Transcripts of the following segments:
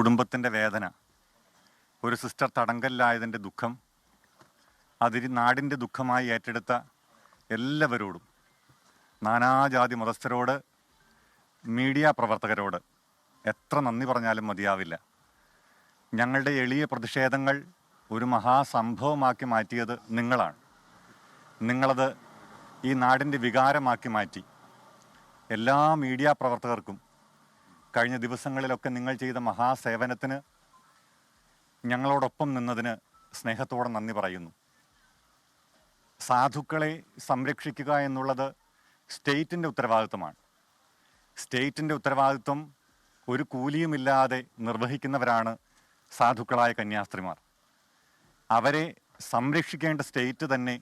കുടുംബത്തിൻ്റെ വേദന, ഒരു സിസ്റ്റർ തടങ്കലിലായതിൻ്റെ ദുഃഖം, അതിൽ നാടിൻ്റെ ദുഃഖമായി ഏറ്റെടുത്ത എല്ലാവരോടും, നാനാജാതി മതസ്ഥരോട്, മീഡിയ പ്രവർത്തകരോട് എത്ര നന്ദി പറഞ്ഞാലും മതിയാവില്ല. ഞങ്ങളുടെ എളിയ പ്രതിഷേധങ്ങൾ ഒരു മഹാസംഭവമാക്കി മാറ്റിയത് നിങ്ങളാണ്. നിങ്ങളത് ഈ നാടിൻ്റെ വികാരമാക്കി മാറ്റി. എല്ലാ മീഡിയ പ്രവർത്തകർക്കും കഴിഞ്ഞ ദിവസങ്ങളിലൊക്കെ നിങ്ങൾ ചെയ്ത മഹാസേവനത്തിന്, ഞങ്ങളോടൊപ്പം നിന്നതിന് സ്നേഹത്തോടെ നന്ദി പറയുന്നു. സാധുക്കളെ സംരക്ഷിക്കുക എന്നുള്ളത് സ്റ്റേറ്റിൻ്റെ ഉത്തരവാദിത്വമാണ്. സ്റ്റേറ്റിൻ്റെ ഉത്തരവാദിത്വം ഒരു കൂലിയുമില്ലാതെ നിർവഹിക്കുന്നവരാണ് സാധുക്കളായ കന്യാസ്ത്രീമാർ. അവരെ സംരക്ഷിക്കേണ്ട സ്റ്റേറ്റ് തന്നെ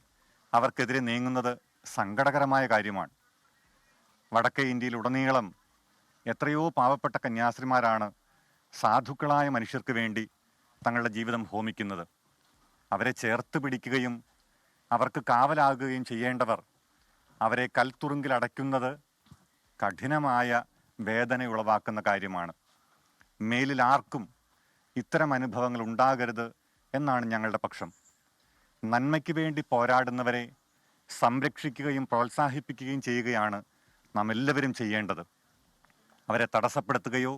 അവർക്കെതിരെ നീങ്ങുന്നത് സങ്കടകരമായ കാര്യമാണ്. വടക്കേ ഇന്ത്യയിലുടനീളം എത്രയോ പാവപ്പെട്ട കന്യാസ്ത്രീമാരാണ് സാധുക്കളായ മനുഷ്യർക്ക് വേണ്ടി തങ്ങളുടെ ജീവിതം ഹോമിക്കുന്നത്. അവരെ ചേർത്ത് പിടിക്കുകയും അവർക്ക് കാവലാകുകയും ചെയ്യേണ്ടവർ അവരെ കൽത്തുറുങ്കിലടയ്ക്കുന്നത് കഠിനമായ വേദന ഉളവാക്കുന്ന കാര്യമാണ്. മേലിൽ ആർക്കും ഇത്തരം അനുഭവങ്ങൾ ഉണ്ടാകരുത് എന്നാണ് ഞങ്ങളുടെ പക്ഷം. നന്മയ്ക്ക് വേണ്ടി പോരാടുന്നവരെ സംരക്ഷിക്കുകയും പ്രോത്സാഹിപ്പിക്കുകയും ചെയ്യുകയാണ് നാം എല്ലാവരും ചെയ്യേണ്ടത്. അവരെ തടസ്സപ്പെടുത്തുകയോ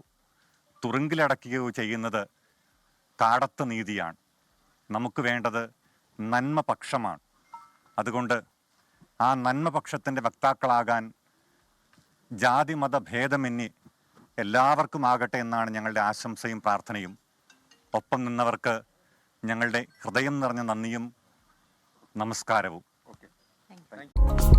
തുറുങ്കിലടയ്ക്കുകയോ ചെയ്യുന്നത് കാടത്ത നീതിയാണ്. നമുക്ക് വേണ്ടത് നന്മപക്ഷമാണ്. അതുകൊണ്ട് ആ നന്മപക്ഷത്തിൻ്റെ വക്താക്കളാകാൻ ജാതി മത ഭേദമന്യേ എല്ലാവർക്കും ആകട്ടെ എന്നാണ് ഞങ്ങളുടെ ആശംസയും പ്രാർത്ഥനയും. ഒപ്പം നിന്നവർക്ക് ഞങ്ങളുടെ ഹൃദയം നിറഞ്ഞ നന്ദിയും നമസ്കാരവും. Thank you.